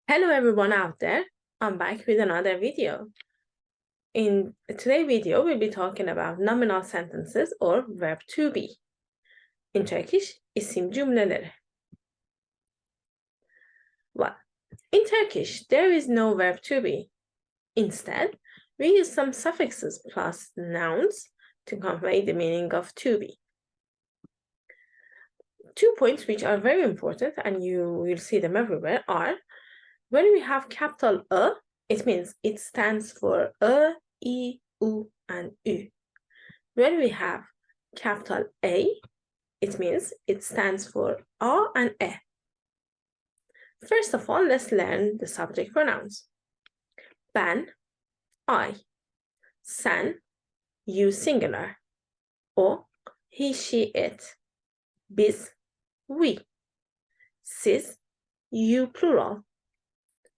Hello everyone out there, I'm back with another video. In today's video, we'll be talking about nominal sentences or verb to be. In Turkish, isim cümleleri. Well, in Turkish, there is no verb to be. Instead, we use some suffixes plus nouns to convey the meaning of to be. 2 points which are very important, and you will see them everywhere, are when we have capital A, it means it stands for I, U, and Ü. When we have capital A, it means it stands for A and E. First of all, let's learn the subject pronouns. Ben, I. Sen, you singular. O, he, she, it. Biz, we. Siz, you plural.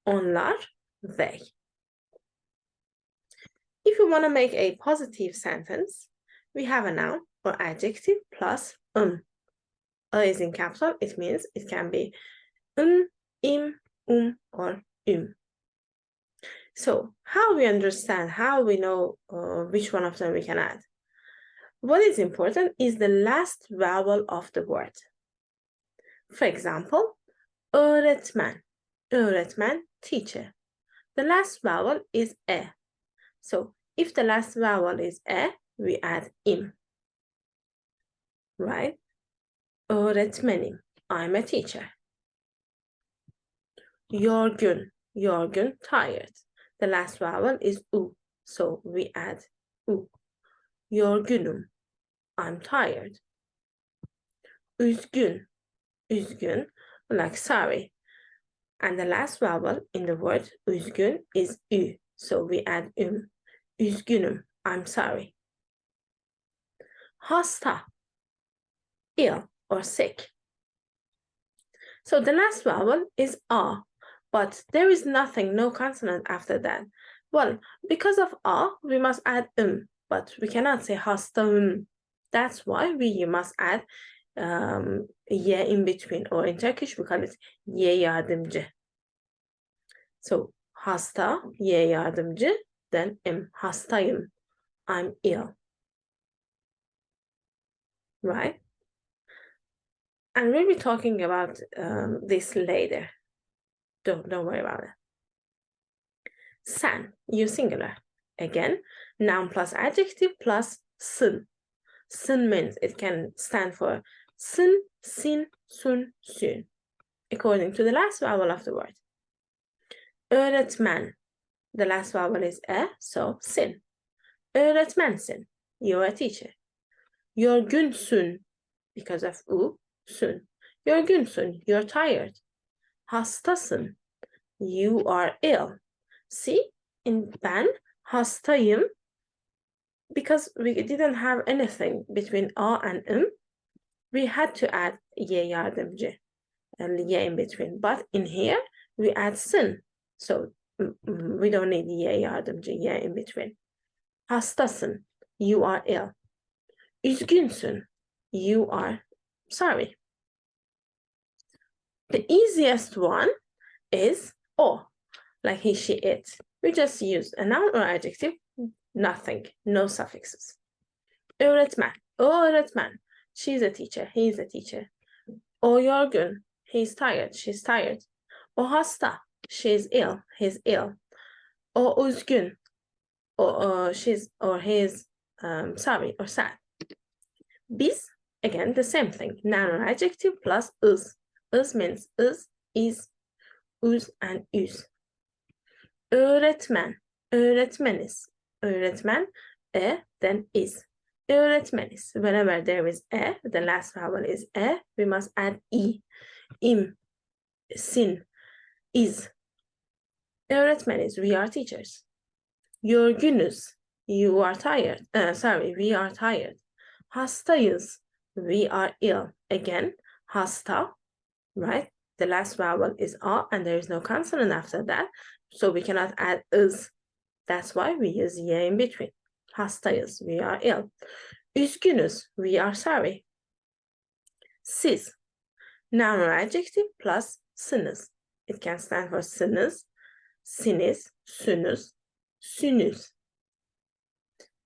Onlar, they. If we want to make a positive sentence, we have a noun or adjective plus A is in capital, it means it can be im, or So how we understand, how we know which one of them we can add? What is important is the last vowel of the word. For example, öğretmen, öğretmen, teacher. The last vowel is E. So if the last vowel is E, we add im. Right? Öğretmenim, I'm a teacher. Yorgun, yorgun, tired. The last vowel is U, so we add U. Yorgunum, I'm tired. Üzgün, üzgün, like sorry. And the last vowel in the word üzgün is Ü, so we add Üzgünüm, I'm sorry. Hasta, ill or sick. So the last vowel is A, but there is nothing, no consonant after that. Well, because of A, we must add but we cannot say hastayım. That's why we must add ye in between, or in Turkish we call it ye yardımcı. So hasta, ye yardımcı, then hastayım, I'm ill. Right? And we'll be talking about this later. Don't worry about it. Sen, you singular. Again, noun plus adjective plus sın. Sın means it can stand for sın, sin, sun, sün, according to the last vowel of the word. Öğretmen, the last vowel is E, so sin. Öğretmensin, you're a teacher. Yorgunsün, because of U, sün. Yorgunsün, you're tired. Hastasın, you are ill. See, in ben, hastayım, because we didn't have anything between A and we had to add ye yardımcı and ye in between. But in here, we add sın. So we don't need ye yardımcı, ye in between. Hastasın, you are ill. Üzgünsün, you are sorry. The easiest one is O, like he, she, it. We just use a noun or adjective, nothing, no suffixes. Öğretmen, o öğretmen. She's a teacher, he's a teacher. O yorgun, he's tired, she's tired. O hasta, she's ill, he's ill. O üzgün, she's or he's sorry or sad. Biz, again, the same thing. Noun or adjective plus ız. Is means is, uz, and üz. Öğretmen, öğretmeniz. Öğretmen, then is. Öğretmeniz. Whenever there is the last vowel is we must add i. Im, sin, is. Öğretmeniz, we are teachers. Yorgunuz, you are tired. We are tired. Hastayız, we are ill. Again, hasta, right? The last vowel is A and there is no consonant after that. So we cannot add is. That's why we use ye in between. Hastayız, we are ill. Üzgünüz, we are sorry. Siz, noun or adjective plus sınız. It can stand for sınız, siniz, sünüz, sünüz.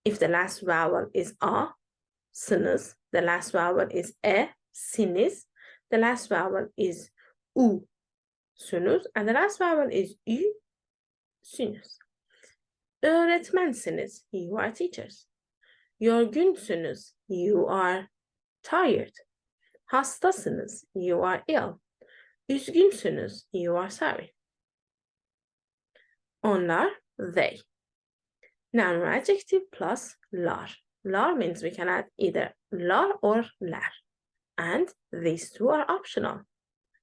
If the last vowel is a, sınız, the last vowel is e, siniz, the last vowel is u, sünüz, and the last vowel is ü, sünüz. Öğretmensiniz, you are teachers. Yorgunsünüz, you are tired. Hastasınız, you are ill. Üzgünsünüz, you are sorry. Onlar, they. Noun or adjective plus lar. Lar means we can add either lar or lar. And these two are optional.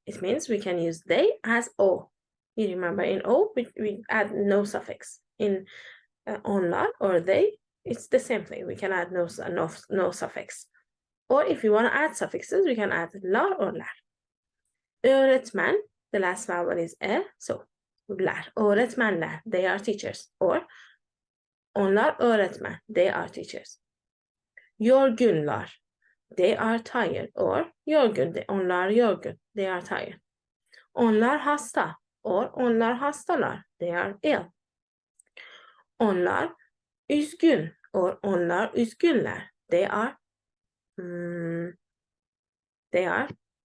It means we can use they as o. You remember in o, we add no suffix. In onlar or they, it's the same thing. We can add no suffix. Or if you want to add suffixes, we can add lar or lar. Öğretmen, the last vowel is e, so lar. Öğretmenler, they are teachers. Or onlar öğretmen, they are teachers. Yorgunlar, they are tired. Or yorgun, onlar yorgun, they are tired. Onlar hasta, or onlar hastalar, they are ill. Onlar üzgün, or onlar üzgünler, they are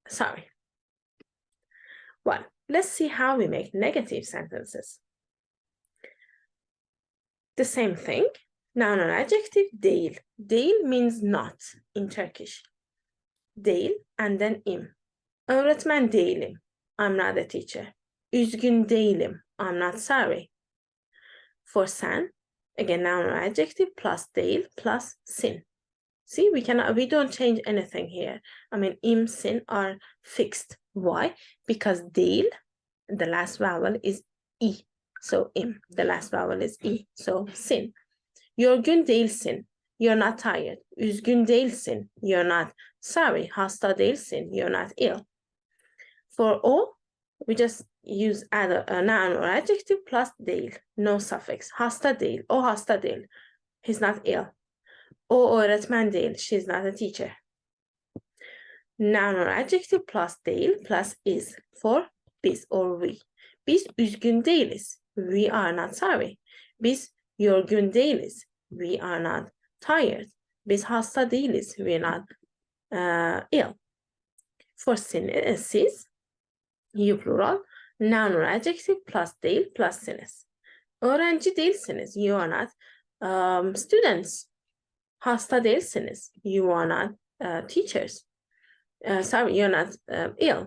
sorry. Well, let's see how we make negative sentences. The same thing. Noun or adjective, değil. Değil means not in Turkish. Değil and then im. Öğretmen değilim. I'm not a teacher. Üzgün değilim. I'm not sorry. For sen, again, noun or adjective plus değil plus sin. See, we don't change anything here. I mean, im, sin are fixed. Why? Because değil, the last vowel is i. So im, the last vowel is i. So sin. Yorgun değilsin. You're not tired. Üzgün değilsin. You're not sorry. Hasta değilsin. You're not ill. For o, we just use either a noun or adjective plus değil. No suffix. Hasta değil. O hasta değil. He's not ill. O öğretmen değil. She's not a teacher. Noun or adjective plus değil plus is for biz or we. Biz üzgün değiliz. We are not sorry. Biz yorgun değiliz. We are not tired. Biz hasta değiliz. We are not ill. For siz, you plural, noun or adjective plus değil plus siniz. Öğrenci değilsiniz. You are not students. Hasta değilsiniz. You are not teachers. Sorry, you're not ill.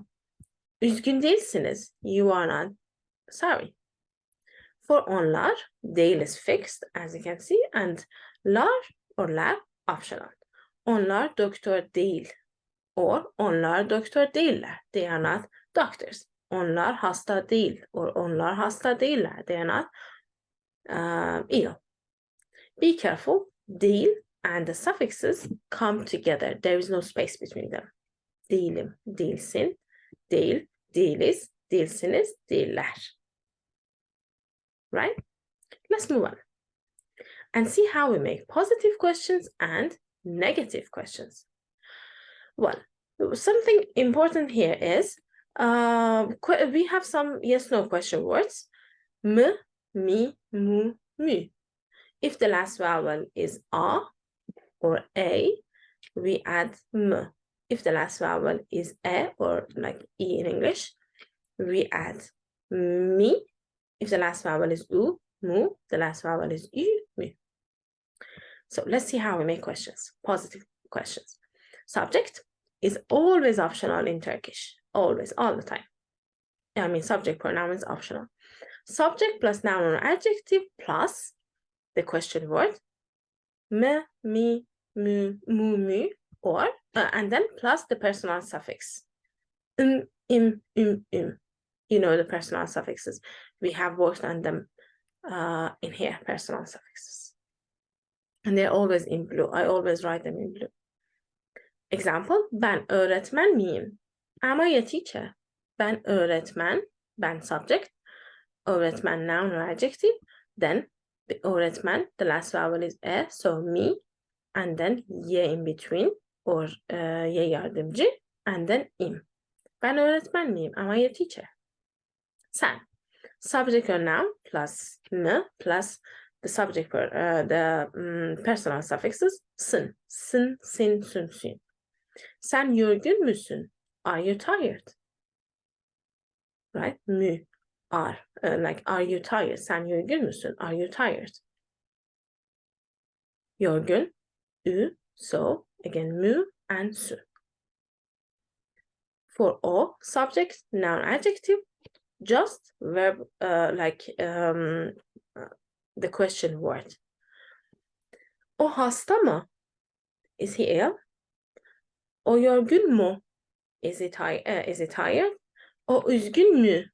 Üzgün değilsiniz. You are not sorry. For onlar, değil is fixed, as you can see, and lar or lar optional. Onlar doktor değil. Or onlar doktor değiller. They are not doctors. Onlar hasta değil. Or onlar hasta değiller. They are not ill. Be careful. Değil and the suffixes come together. There is no space between them. Değilim, değilsin, değil, değiliz, değilsiniz, değiller. Right? Let's move on and see how we make positive questions and negative questions. Well, something important here is we have some yes-no question words. M, mi, mu, mü. If the last vowel is a or a, we add m. If the last vowel is e or like e in English, we add mi. If the last vowel is u, mu, the last vowel is ü, mü. So let's see how we make questions, positive questions. Subject is always optional in Turkish, always, all the time. I mean, subject pronoun is optional. Subject plus noun or adjective plus the question word, me, mi, mu, mu, mü, or, and then plus the personal suffix, im, im. You know the personal suffixes. We have worked on them in here, personal suffixes. And they're always in blue. I always write them in blue. Example, ben öğretmen miyim? Am I a teacher? Ben öğretmen, ben subject, öğretmen noun or adjective, then the öğretmen, the last vowel is e, so me, and then ye in between, or ye yardımcı, and then im. Ben öğretmen miyim? Am I a teacher? Sen. Subject or noun plus m plus the subject the personal suffixes sın, sin, sün. Sen yorgun musun? Are you tired? Right? Mü, are. Like, are you tired? Sen yorgun musun? Are you tired? Yorgun, ü, so, again, mü and su. For o, subject, noun, adjective, just verb, the question word. O hasta mı? Is he ill? O yorgun mu? Is he tired? O üzgün mü?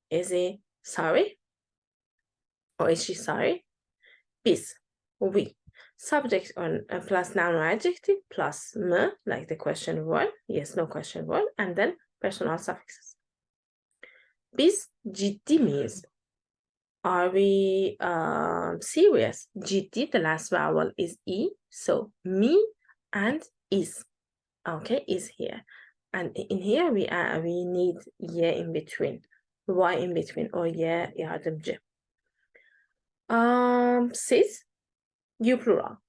Is he sorry? Or is she sorry? Biz, we. Subject on plus noun or adjective plus m, like the question word, yes, no question word, and then personal suffixes. Biz ciddi miyiz? Are we serious? Ciddi, the last vowel is E, so me and is. Okay, is here. And in here we need ye in between. Y in between or ye yardımcı. Siz, you plural.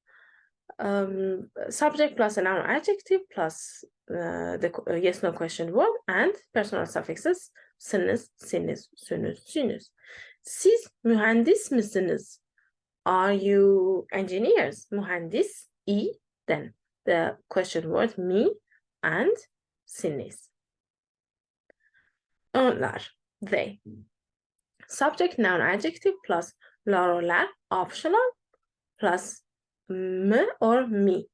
Subject plus a noun adjective plus the yes no question word and personal suffixes sınız, siniz, sünüz, sünüz. Siz mühendis misiniz? Are you engineers? Mühendis, i, then the question word me and siniz. Onlar, they. Subject, noun, adjective plus la, optional plus m or me.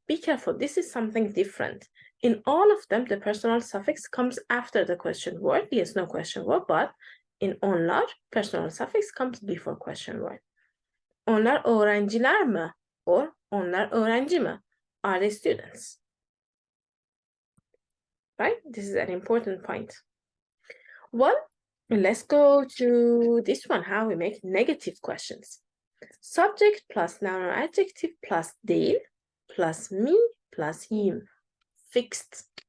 Be careful, this is something different. In all of them, the personal suffix comes after the question word, yes, no question word, but in onlar, personal suffix comes before question word. Onlar öğrenciler mi? Or onlar öğrenci mi? Are they students? Right? This is an important point. Well, let's go to this one, how we make negative questions. Subject plus noun or adjective plus değil plus me plus him.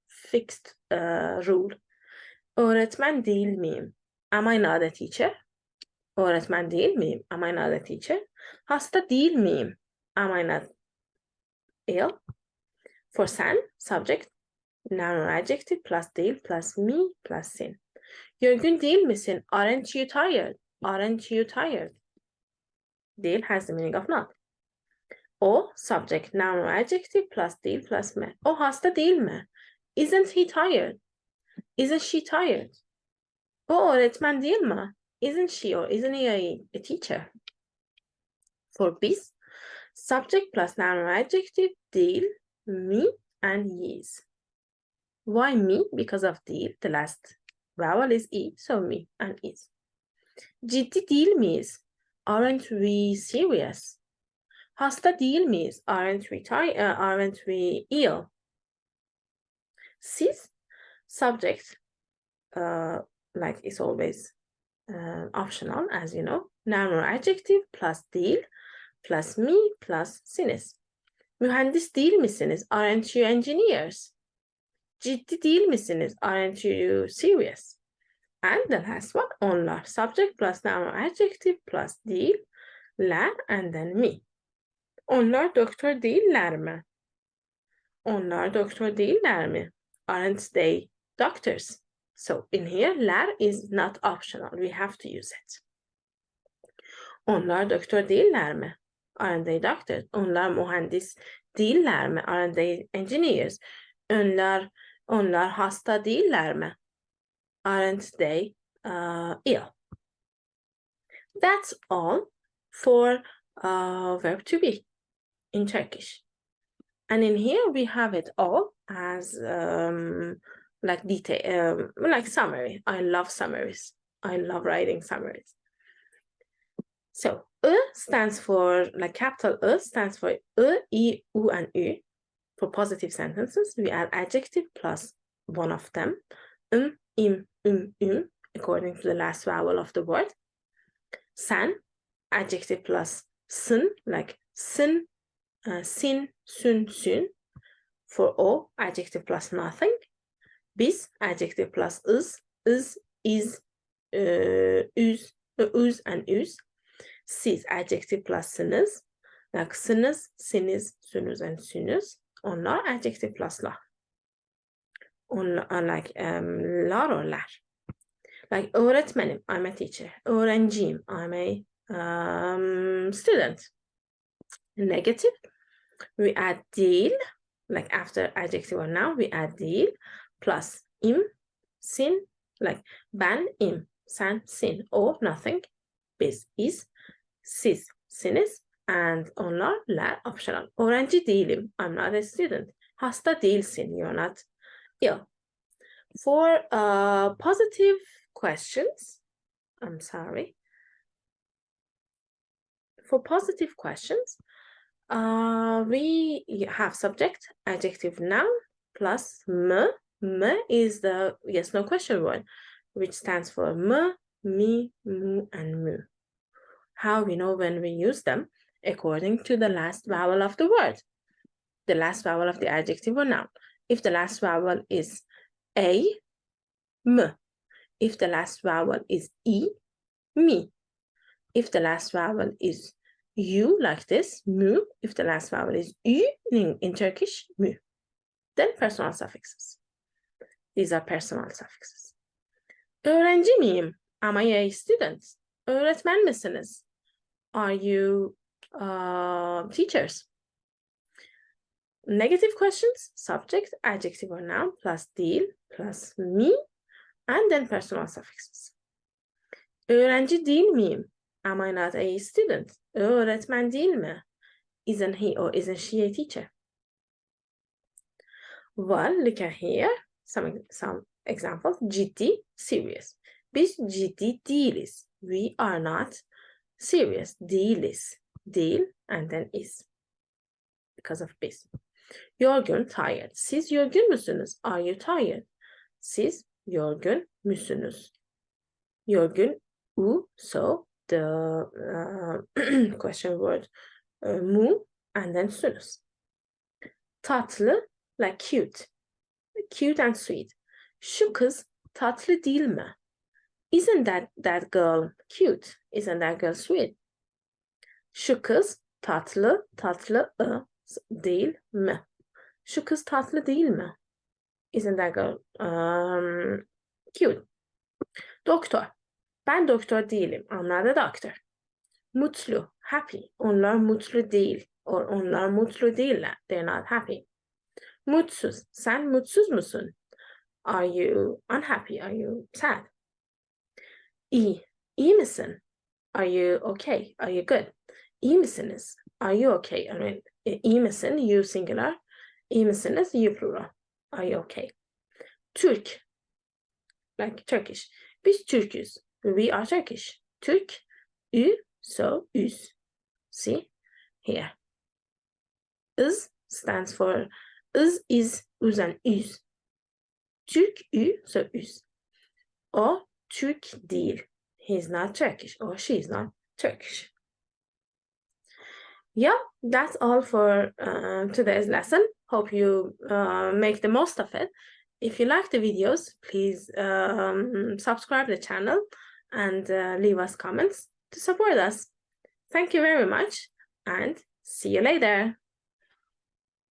Fixed rule. Öğretmen değil miyim? Am I not a teacher? Öğretmen değil miyim? Am I not a teacher? Hasta değil miyim? Am I not ill? For sen, subject, noun or adjective plus değil plus me plus sin. Yorgun değil misin? Aren't you tired? Aren't you tired? Değil has the meaning of not. O, subject, noun or adjective plus değil plus me. O hasta değil mi? Isn't he tired? Isn't she tired? O öğretmen değil mi? Isn't she or isn't he a teacher? For biz, subject plus noun or adjective değil, me and is. Why me? Because of değil, the last vowel is e, so me and is. Ciddi değil miyiz? Aren't we serious? Hasta değil miyiz? Aren't we ill? Siz, subject, like it's always optional, as you know. Noun or adjective plus değil plus me plus siniz. Mühendis değil misiniz? Aren't you engineers? Ciddi değil misiniz? Aren't you serious? And the last one, onlar. Subject plus noun or adjective plus değil, ler, and then me. Onlar doktor değiller mi? Onlar doktor değiller mi? Aren't they doctors? So in here, ler is not optional. We have to use it. Onlar doktor değiller mi? Aren't they doctors? Onlar mühendis değiller mi? Aren't they engineers? Onlar hasta değiller mi? Aren't they ill? That's all for verb to be in Turkish. And in here we have it all as like detail, like summary. I love summaries. I love writing summaries. So, stands for, like capital stands for I, U, and Ü. For positive sentences, we add adjective plus one of them. Im, according to the last vowel of the word. Sen, adjective plus sın, like sin, sin, sün. For o, adjective plus nothing. Biz, adjective plus is, Üz and üz. Siz, adjective plus sınız. Like sınız, siniz, sünüz and sünüz. Onlar adjective pluslar. Onlar like lar or lar. Like öğretmenim, I'm a teacher. Öğrenciyim, I'm a student. Negative, we add değil, like after adjective or noun, we add değil, plus im, sin, like ben, im, sen, sin, o, nothing, biz, is, siz, siniz, and onlar, lar, optional. Öğrenci değilim, I'm not a student. Hasta değilsin, you're not ill. For positive questions, I'm sorry. For positive questions, we have subject, adjective, noun, plus m. M is the yes, no question word, which stands for m, me, mu, and mu. How we know when we use them? According to the last vowel of the word, the last vowel of the adjective or noun. If the last vowel is a, m. If the last vowel is e, me. If the last vowel is you, like this, mu. If the last vowel is ü in Turkish, mu. Then personal suffixes. These are personal suffixes. Öğrenci miyim? Am I a student? Öğretmen misiniz? Are you teachers? Negative questions, subject, adjective or noun, plus değil, plus me, and then personal suffixes. Öğrenci değil miyim? Am I not a student? Öğretmen değil mi? Isn't he or isn't she a teacher? Well, look at here. Some examples. Ciddi, serious. Biz ciddi değiliz. We are not serious. Değiliz. Değil, and then is. Because of biz. Yorgun, tired. Siz yorgun musunuz? Are you tired? Siz yorgun musunuz? Yorgun, u, so the question word mu, and then sunuz. Tatlı, like cute. Cute and sweet. Şu kız tatlı değil mi? Isn't that girl cute? Isn't that girl sweet? Şu kız tatlı değil mi? Şu kız tatlı değil mi? Isn't that girl cute? Doktor. Ben doktor değilim. I'm not a doctor. Mutlu, happy. Onlar mutlu değil. Or onlar mutlu değiller. They're not happy. Mutsuz. Sen mutsuz musun? Are you unhappy? Are you sad? İyi. İyi misin? Are you okay? Are you good? İyi misiniz? Are you okay? I mean, iyi misin? You singular. İyi misiniz? You plural. Are you okay? Türk. Like Turkish. Biz Türküz. We are Turkish. Türk. Ü. So, üz. See? Here. Is stands for is, uz, and üz. Türk, ü, so üz. O Türk değil. He's not Turkish, or she's not Turkish. Yeah, that's all for today's lesson. Hope you make the most of it. If you like the videos, please subscribe the channel and leave us comments to support us. Thank you very much, and see you later.